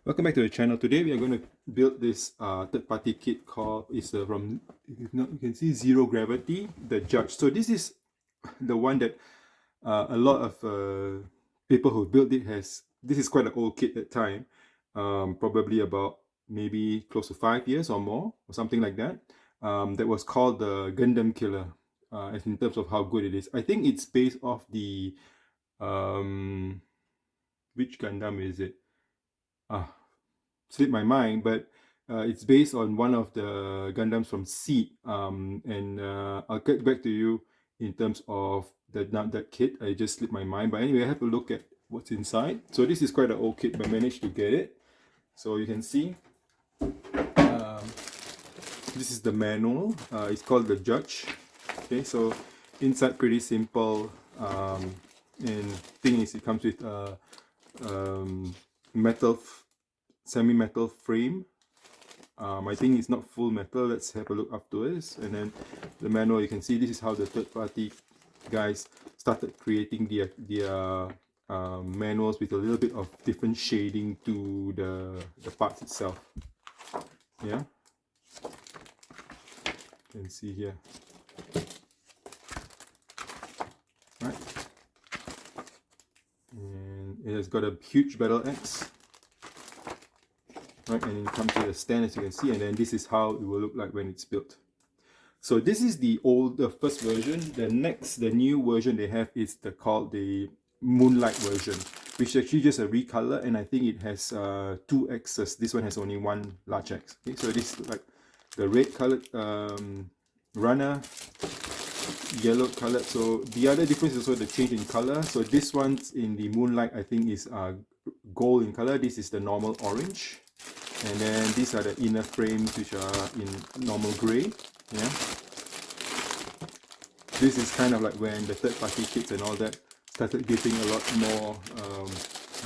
Welcome back to the channel. Today we are going to build this third-party kit called from you can see Zero Gravity the Judge. So this is the one that a lot of people who built it has. This is quite an old kit at time, probably about maybe close to 5 years or more or something like that. That was called the Gundam Killer. As in terms of how good it is, I think it's based off the which Gundam is it? Slipped my mind, but it's based on one of the Gundams from Seed, and I'll get back to you in terms of that kit. I just slipped my mind, but anyway, I have a look at what's inside. So this is quite an old kit, but I managed to get it. So you can see this is the manual. It's called the Judge. Okay, so inside pretty simple, and thing is it comes with metal semi-metal frame. I think it's not full metal. Let's have a look afterwards. And then the manual, you can see this is how the third-party guys started creating their manuals with a little bit of different shading to the parts itself. Yeah, you can see here. Right, and it has got a huge battle axe. Right, and it comes with a stand, as you can see, and then this is how it will look like when it's built. So this is the first version. The new version they have is called the Moonlight version, which is actually just a recolor, and I think it has 2 axes. This one has only 1 large axe. Okay, so this is like the red colored runner, yellow colored. So the other difference is also the change in color. So this one's in the Moonlight, I think, is gold in color. This is the normal orange. And then these are the inner frames, which are in normal gray. Yeah, this is kind of like when the third-party kits and all that started getting a lot more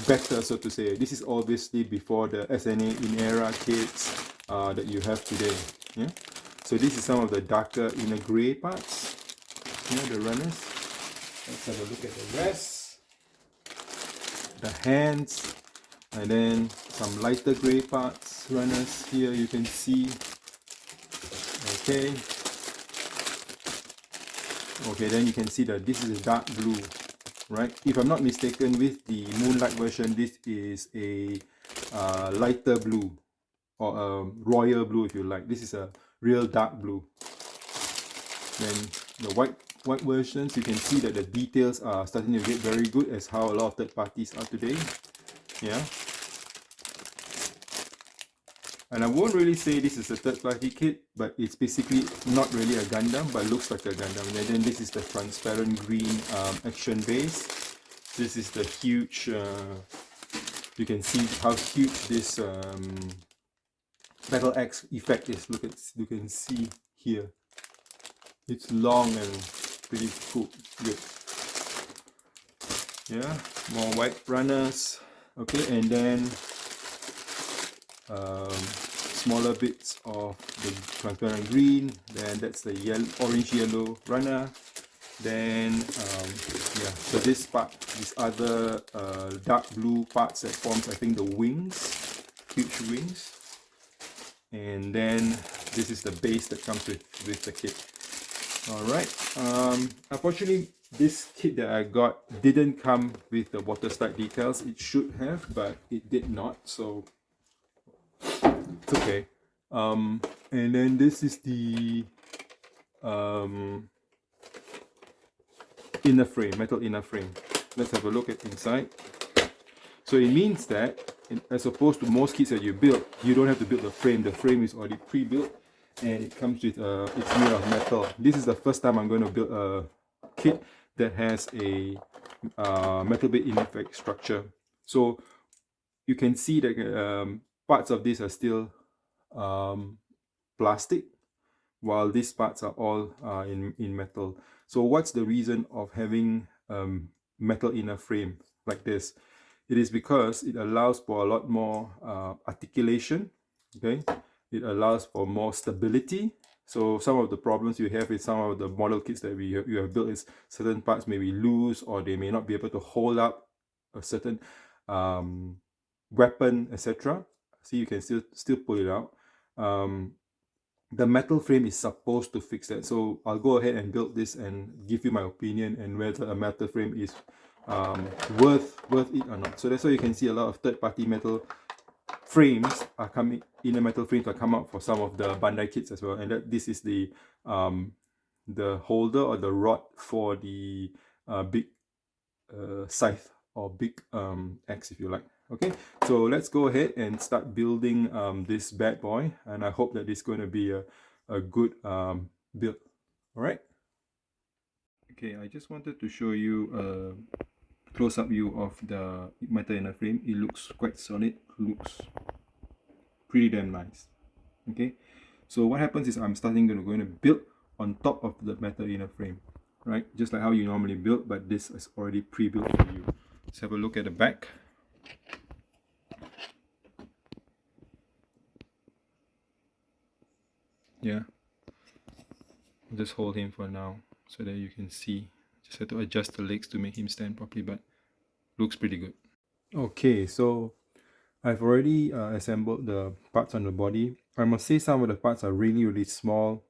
better, so to say. This is obviously before the SNA in era kits that you have today. Yeah, so this is some of the darker inner gray parts. Yeah, the runners. Let's have a look at the rest. The hands. And then some lighter gray parts, runners here you can see. Okay. Okay, then you can see that this is a dark blue, right? If I'm not mistaken, with the Moonlight version, this is a lighter blue, or a royal blue if you like. This is a real dark blue. Then the white versions, you can see that the details are starting to get very good, as how a lot of third parties are today. Yeah. And I won't really say this is a third-party kit, but it's basically not really a Gundam, but looks like a Gundam. And then this is the transparent green action base. This is the huge, you can see how huge this battle axe effect is. Look at, you can see here. It's long and pretty cool. Good. Yeah, more white runners. Okay, and then smaller bits of the transparent green. Then that's the orange yellow runner. Then yeah, so this part, these other dark blue parts that forms, I think, the wings, huge wings. And then this is the base that comes with the kit. All right, unfortunately this kit that I got didn't come with the water slide decals. It should have, but it did not, so it's okay. And then this is the inner frame, metal inner frame. Let's have a look at inside. So it means that, as opposed to most kits that you build, you don't have to build the frame. The frame is already pre-built, and it comes with it's made of metal. This is the first time I'm going to build a kit that has a metal bed inner structure. So you can see that parts of this are still plastic, while these parts are all in metal. So what's the reason of having metal inner frame like this? It is because it allows for a lot more articulation. Okay, it allows for more stability. So some of the problems you have with some of the model kits that you have built is certain parts may be loose, or they may not be able to hold up a certain weapon, etc. See, you can still pull it out. The metal frame is supposed to fix that, so I'll go ahead and build this and give you my opinion and whether a metal frame is worth it or not. So that's why you can see a lot of third-party metal frames are coming in, a metal frame to come out for some of the Bandai kits as well. And this is the holder or the rod for the big scythe or big axe, if you like. Okay, so let's go ahead and start building this bad boy, and I hope that this is going to be a good build. All right. Okay, I just wanted to show you a close-up view of the metal inner frame. It looks quite solid, looks pretty damn nice. Okay, so what happens is I'm going to build on top of the metal inner frame, right? Just like how you normally build, but this is already pre-built for you. Let's have a look at the back. Yeah, just hold him for now so that you can see. Just have to adjust the legs to make him stand properly, but looks pretty good. Okay, so I've already assembled the parts on the body. I must say some of the parts are really small.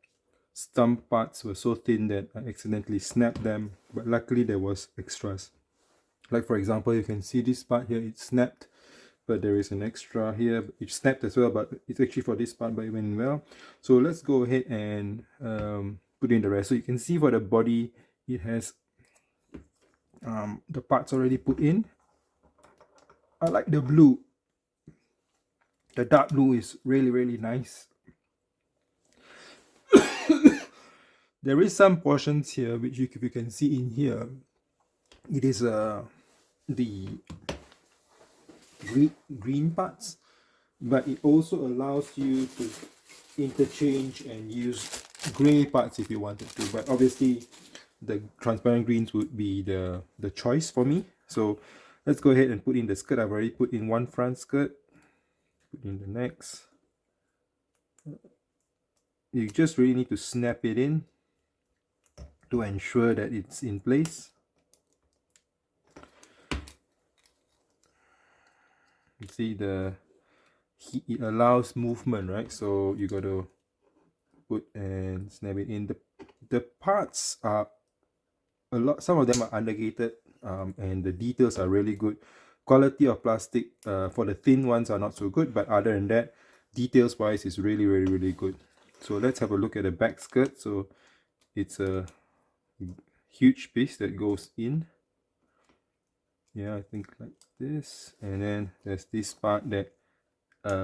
Some parts were so thin that I accidentally snapped them, but luckily there was extras. Like for example, you can see this part here, it's snapped, but there is an extra here. It's snapped as well, but it's actually for this part, but it went well. So let's go ahead and put in the rest. So you can see for the body, it has the parts already put in. I like the blue. The dark blue is really nice. There is some portions here which if you can see in here, it is the green parts, but it also allows you to interchange and use gray parts if you wanted to, but obviously the transparent greens would be the choice for me. So let's go ahead and put in the skirt. I've already put in one front skirt, put in the next. You just really need to snap it in to ensure that it's in place. You see it allows movement, right? So you got to put and snap it in. The parts are some of them are undergated, and the details are really good. Quality of plastic for the thin ones are not so good, but other than that, details wise is really good. So let's have a look at the back skirt. So it's a huge piece that goes in. Yeah, I think like this, and then there's this part that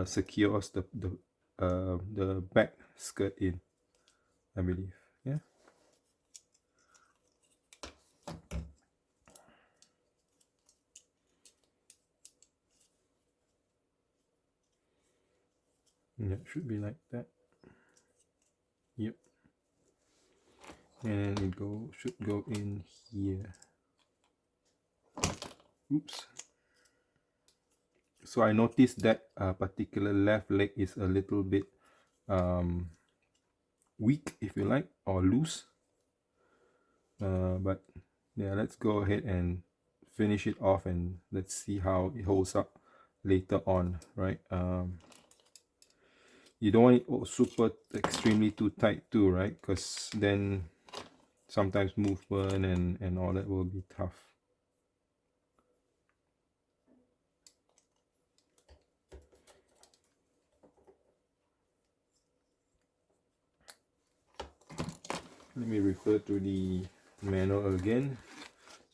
secures the back skirt in, I believe. Yeah. Yeah, it should be like that. Yep. And it should go in here. Oops. So I noticed that particular left leg is a little bit weak, if you like, or loose. But yeah, let's go ahead and finish it off and let's see how it holds up later on, right? You don't want it super extremely too tight too, right? Because then sometimes movement and all that will be tough. Let me refer to the manual again,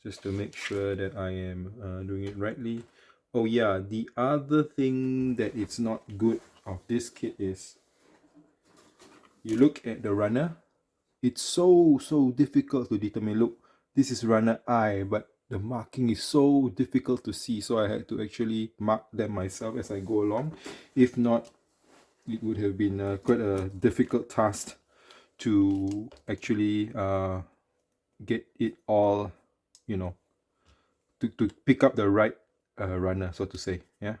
just to make sure that I am doing it rightly. Oh yeah, the other thing that it's not good of this kit is, you look at the runner, it's so difficult to determine. Look, this is runner I, but the marking is so difficult to see, so I had to actually mark them myself as I go along. If not, it would have been quite a difficult task to actually get it all, you know, to pick up the right runner, so to say. Yeah.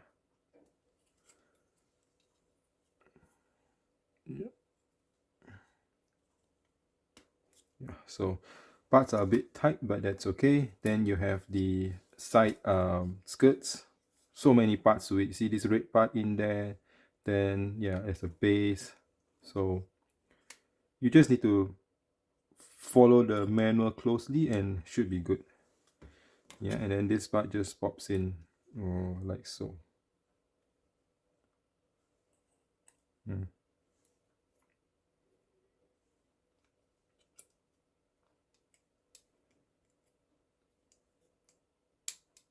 Yeah. So parts are a bit tight, but that's okay. Then you have the side skirts. so many parts to it. See this red part in there, then yeah, there's a base. So you just need to follow the manual closely and should be good. Yeah, and then this part just pops in like so.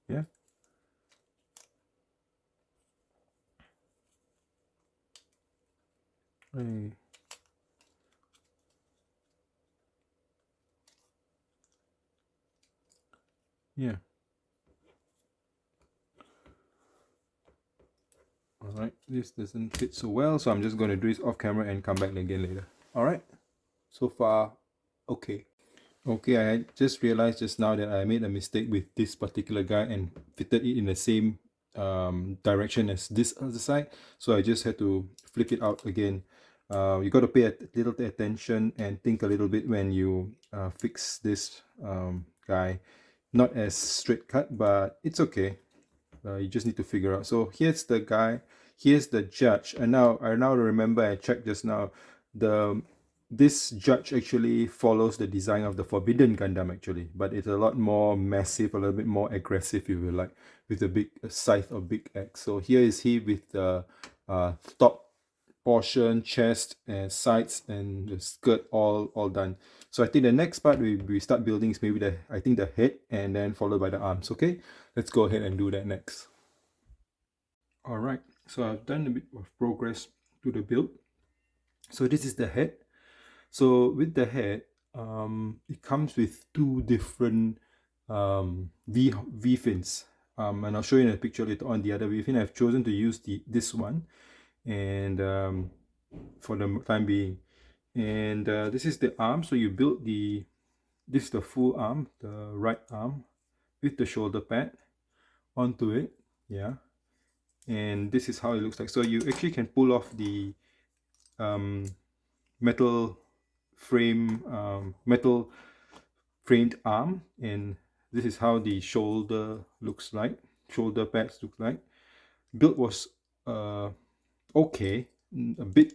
Yeah. Hey. Yeah. Alright, this doesn't fit so well, so I'm just going to do this off camera and come back again later. Alright, so far, okay. Okay, I just realized just now that I made a mistake with this particular guy and fitted it in the same direction as this other side. So I just had to flip it out again. You got to pay a little attention and think a little bit when you fix this guy. Not as straight cut, but it's okay. You just need to figure out. So here's the guy, here's the judge, and now I remember I checked just now. This judge actually follows the design of the Forbidden Gundam actually, but it's a lot more massive, a little bit more aggressive, if you like, with the big scythe or big axe. So here is he with the top portion, chest and sides and the skirt all done. So I think the next part we start building is maybe the head and then followed by the arms. Okay, let's go ahead and do that next. All right, so I've done a bit of progress to the build. So this is the head. So with the head, it comes with two different V fins, and I'll show you in a picture later on the other V fin. I've chosen to use this one, and for the time being, and this is the arm. So you build this is the full arm, the right arm with the shoulder pad onto it, yeah, and this is how it looks like. So you actually can pull off the metal framed arm, and this is how the shoulder looks like, shoulder pads look like. Build was okay, a bit,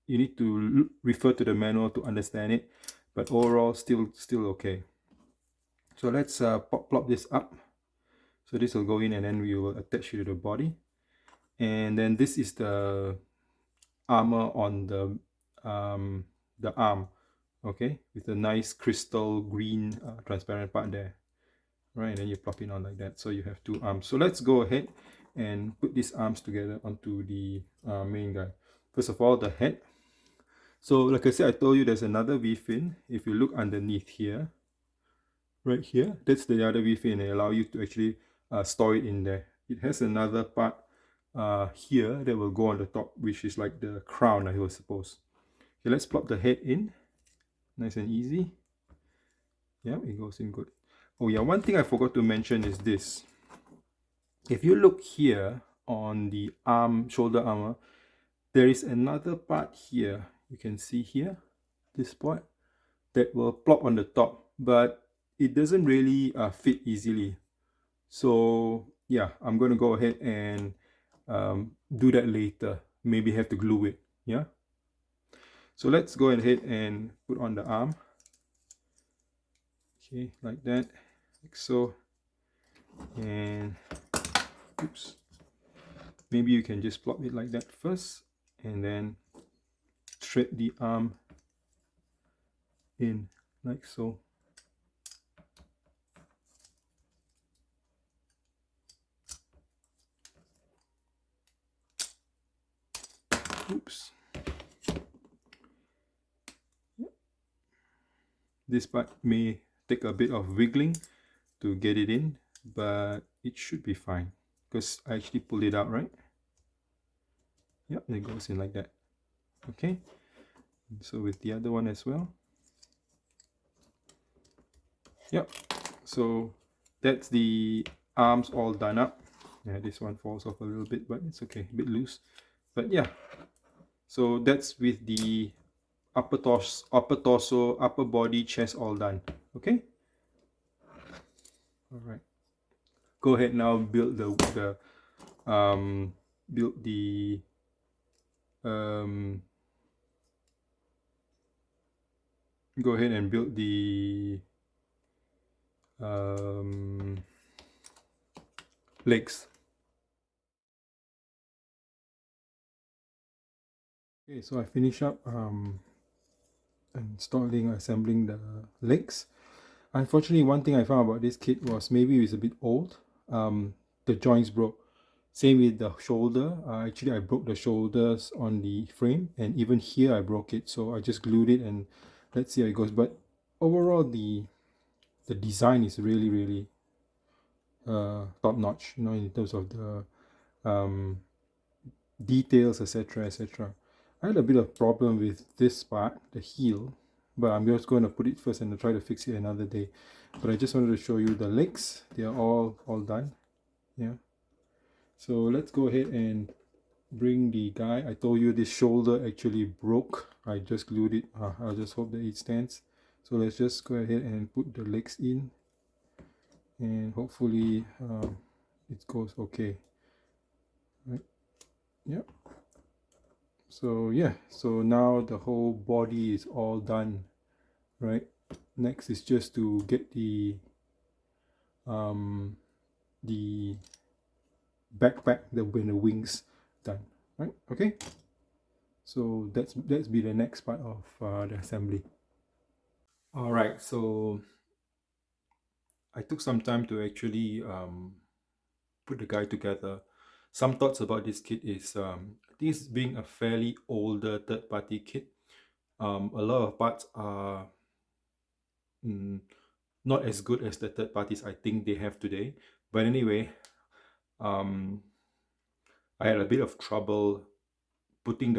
you need to refer to the manual to understand it, but overall still okay. So let's plop this up. So this will go in and then we will attach it to the body, and then this is the armor on the arm, okay, with a nice crystal green transparent part there, right? And then you plop it on like that, so you have two arms. So let's go ahead and put these arms together onto the main guy. First of all, the head. So like I said, I told you there's another V-fin. If you look underneath here, right here, that's the other V-fin. It allows you to actually store it in there. It has another part here that will go on the top, which is like the crown, I suppose. Okay, let's plop the head in, nice and easy. Yeah, it goes in good. Oh yeah, one thing I forgot to mention is this. If you look here on the shoulder armor, there is another part here. You can see here, this part, that will plop on the top, but it doesn't really fit easily. So yeah, I'm going to go ahead and do that later. Maybe have to glue it, yeah? So let's go ahead and put on the arm. Okay, like that, like so. And oops, maybe you can just plop it like that first and then thread the arm in like so. Oops. This part may take a bit of wiggling to get it in, but it should be fine because I actually pulled it out, right? Yep, it goes in like that. Okay, so with the other one as well. Yep, so that's the arms all done up. Yeah, this one falls off a little bit, but it's okay, a bit loose. But yeah, so that's with the upper torso, upper body, chest all done. Okay, all right, go ahead now, build the build the go ahead and build the legs. Okay, so I finish up assembling the legs. Unfortunately, one thing I found about this kit was maybe it's a bit old. The joints broke. Same with the shoulder. Actually, I broke the shoulders on the frame, and even here I broke it. So I just glued it, and let's see how it goes. But overall, the design is really top notch. You know, in terms of the details, etc., etc. I had a bit of problem with this part, the heel, but I'm just going to put it first and try to fix it another day. But I just wanted to show you the legs. They are all done. Yeah. So let's go ahead and bring the guy. I told you this shoulder actually broke. I just glued it. I'll just hope that it stands. So let's just go ahead and put the legs in, and hopefully it goes okay. Right. Yep. So yeah, so now the whole body is all done, right? Next is just to get the backpack, the wings done, right? Okay, so that's be the next part of the assembly. All right, so I took some time to actually put the guy together. Some thoughts about this kit is this being a fairly older third-party kit, a lot of parts are not as good as the third parties I think they have today. But anyway, I had a bit of trouble propping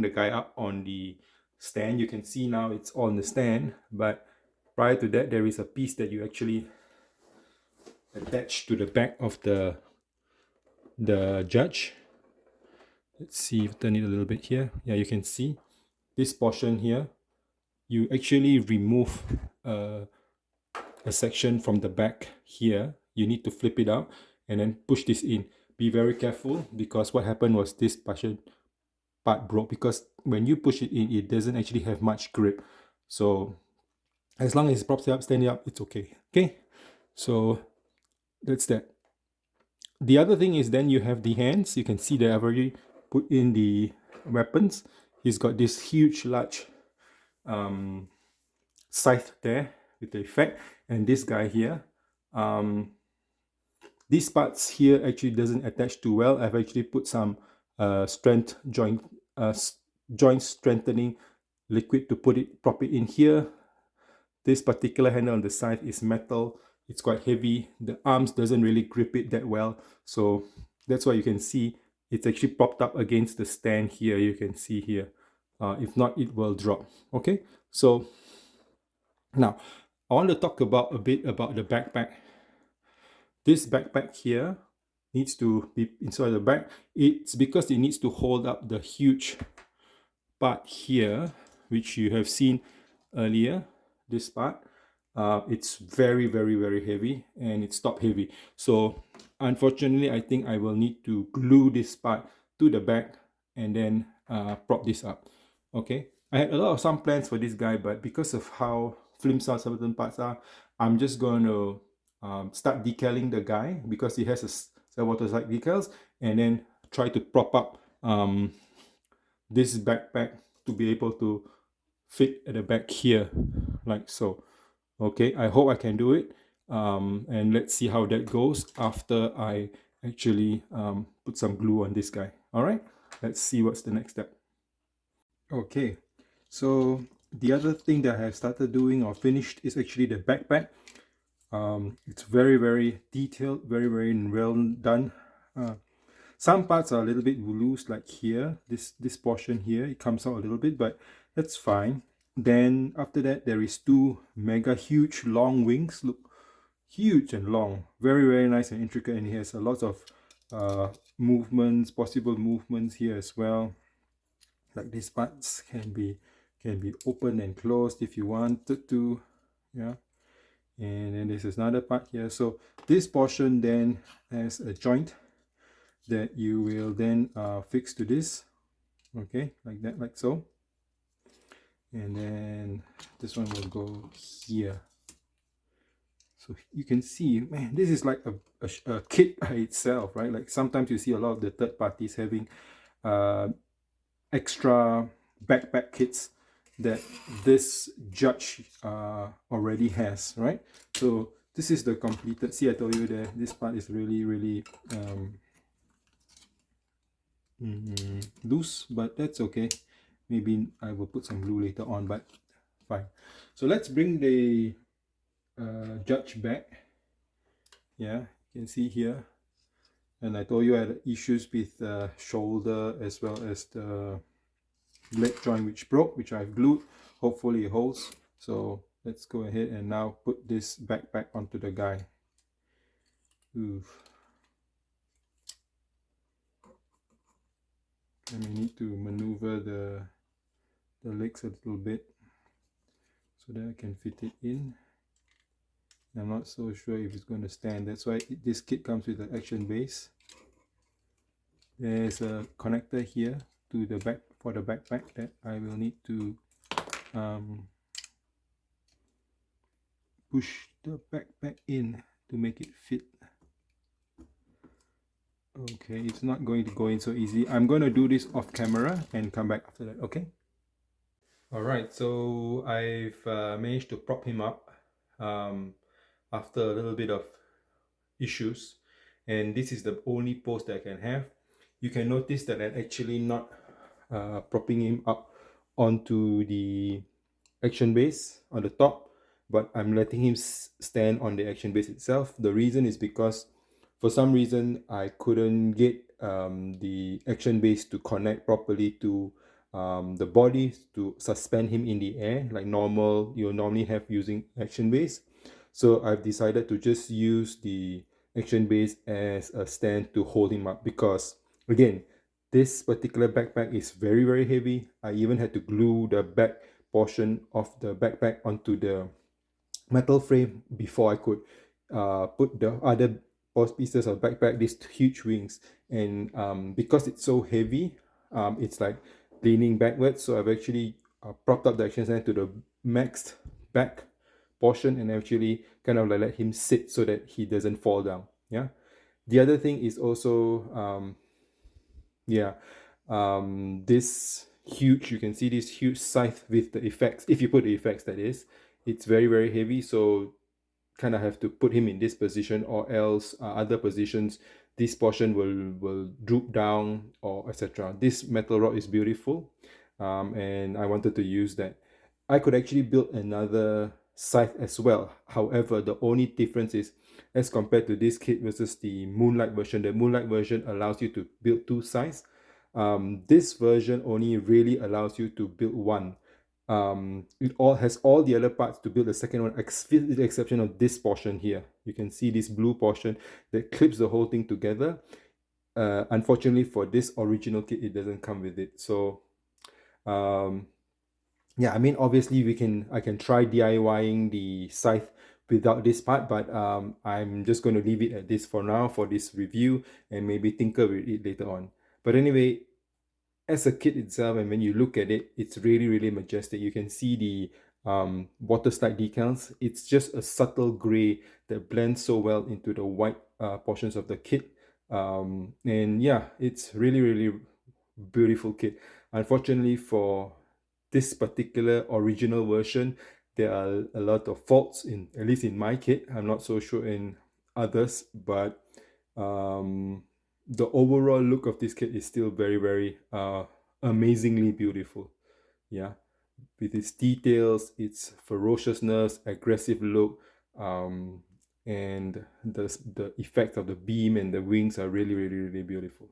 the guy up on the stand. You can see now it's on the stand, but prior to that there is a piece that you actually attach to the back of the judge. Let's see, turn it a little bit here. Yeah, you can see this portion here. You actually remove a section from the back here. You need to flip it up and then push this in. Be very careful, because what happened was this part broke, because when you push it in, it doesn't actually have much grip. So as long as it props it up, standing up, it's okay. Okay, so that's that. The other thing is then you have the hands. You can see that I've already put in the weapons. He's got this huge large scythe there with the effect, and this guy here, these parts here actually doesn't attach too well. I've actually put some joint strengthening liquid to prop it in here. This particular handle on the side is metal. It's quite heavy. The arms doesn't really grip it that well, so that's why you can see it's actually propped up against the stand here. You can see here. If not, it will drop. Okay, so now I want to talk a bit about the backpack. This backpack here needs to be inside the back. It's because it needs to hold up the huge part here, which you have seen earlier. This part, it's very heavy, and it's top heavy. So unfortunately, I think I will need to glue this part to the back and then prop this up. Okay, I had some plans for this guy, but because of how flimsy certain parts are, I'm just going to start decaling the guy, because he has a watertight decals, and then try to prop up this backpack to be able to fit at the back here, like so. Okay, I hope I can do it, and let's see how that goes after I actually put some glue on this guy. All right, let's see what's the next step. Okay, so the other thing that I have started doing or finished is actually the backpack. It's very detailed, very well done. Some parts are a little bit loose, like here, this portion here, it comes out a little bit, but that's fine. Then after that, there is two mega huge long wings. Look, huge and long, very nice and intricate, and it has a lot of possible movements here as well. Like these parts can be opened and closed if you wanted to. Yeah, and then this is another part here. So this portion then has a joint that you will then fix to this. Okay, like that, like so. And then this one will go here. So you can see, man, this is like a kit by itself, right? Like sometimes you see a lot of the third parties having extra backpack kits that this Judge already has, right? So this is the completed. See, I told you that this part is really loose, but that's okay. Maybe I will put some glue later on, but fine. So let's bring the Judge back. Yeah, you can see here. And I told you I had issues with the shoulder as well as the leg joint which broke, which I've glued. Hopefully it holds. So let's go ahead and now put this backpack onto the guy. Oof. And we need to maneuver the legs a little bit so that I can fit it in. I'm not so sure if it's going to stand. That's why this kit comes with an action base. There's a connector here to the back for the backpack that I will need to push the backpack in to make it fit. Okay, it's not going to go in so easy. I'm going to do this off camera and come back after that, okay? Alright, so I've managed to prop him up after a little bit of issues, and this is the only pose that I can have. You can notice that I'm actually not propping him up onto the action base on the top, but I'm letting him stand on the action base itself. The reason is because for some reason I couldn't get the action base to connect properly to the body to suspend him in the air like normal you'll normally have using action base. So I've decided to just use the action base as a stand to hold him up, because again, this particular backpack is very heavy. I even had to glue the back portion of the backpack onto the metal frame before I could put the other pieces of backpack, these huge wings. And because it's so heavy, it's like leaning backwards. So I've actually propped up the action stand to the maxed back portion and actually kind of like let him sit so that he doesn't fall down. Yeah. The other thing is also this huge, you can see this huge scythe with the effects. If you put the effects, that is, it's very heavy, so kind of have to put him in this position, or else other positions this portion will droop down or etc. This metal rod is beautiful, and I wanted to use that. I could actually build another scythe as well. However, the only difference is, as compared to this kit versus the Moonlight version, the Moonlight version allows you to build two scythes. This version only really allows you to build one. It all has all the other parts to build the second one, with the exception of this portion here. You can see this blue portion that clips the whole thing together. Unfortunately for this original kit, it doesn't come with it. So yeah, I mean, obviously I can try DIYing the scythe without this part, but I'm just going to leave it at this for now for this review, and maybe tinker with it later on. But anyway, as a kit itself, and when you look at it, it's really majestic. You can see the water slide decals. It's just a subtle gray that blends so well into the white portions of the kit. And yeah, it's really beautiful kit. Unfortunately for this particular original version, there are a lot of faults in, at least in my kit. I'm not so sure in others, but the overall look of this kit is still very amazingly beautiful. Yeah, with its details, its ferociousness, aggressive look, and the effect of the beam and the wings are really beautiful.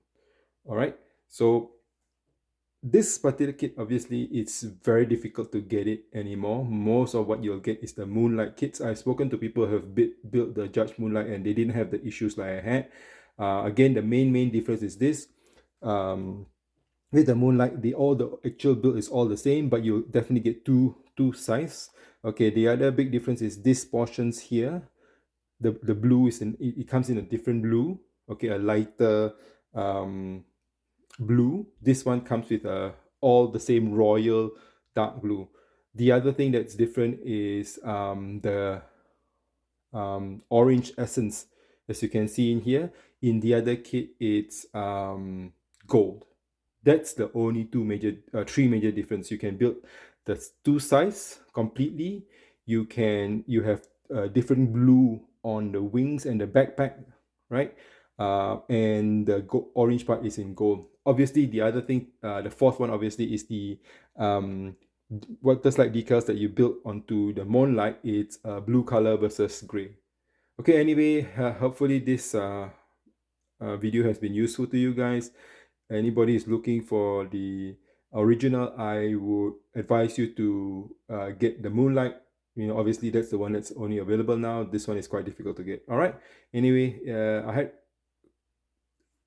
All right, so this particular kit, obviously, it's very difficult to get it anymore. Most of what you'll get is the Moonlight kits. I've spoken to people who have built the Judge Moonlight and they didn't have the issues like I had. Again, the main difference is this. With the Moonlight, the actual build is all the same, but you'll definitely get two scythes. Okay, the other big difference is these portions here. The blue is it comes in a different blue. Okay, a lighter blue. This one comes with all the same royal dark blue. The other thing that's different is the orange essence, as you can see in here. In the other kit, it's gold. That's the only three major difference. You can build the two size completely. You have different blue on the wings and the backpack, right? And the orange part is in gold. Obviously, the other thing, the fourth one, obviously, is the water slide decals that you built onto the Moonlight. It's blue color versus gray. Okay, anyway, hopefully this video has been useful to you guys. Anybody is looking for the original, I would advise you to get the Moonlight. Obviously that's the one that's only available now. This one is quite difficult to get. All right. Anyway, I had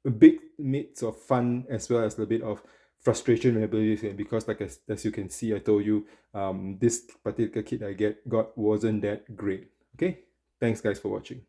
a big mix of fun as well as a bit of frustration when I built this, because like as you can see, I told you this particular kit I got wasn't that great. Okay, thanks guys for watching.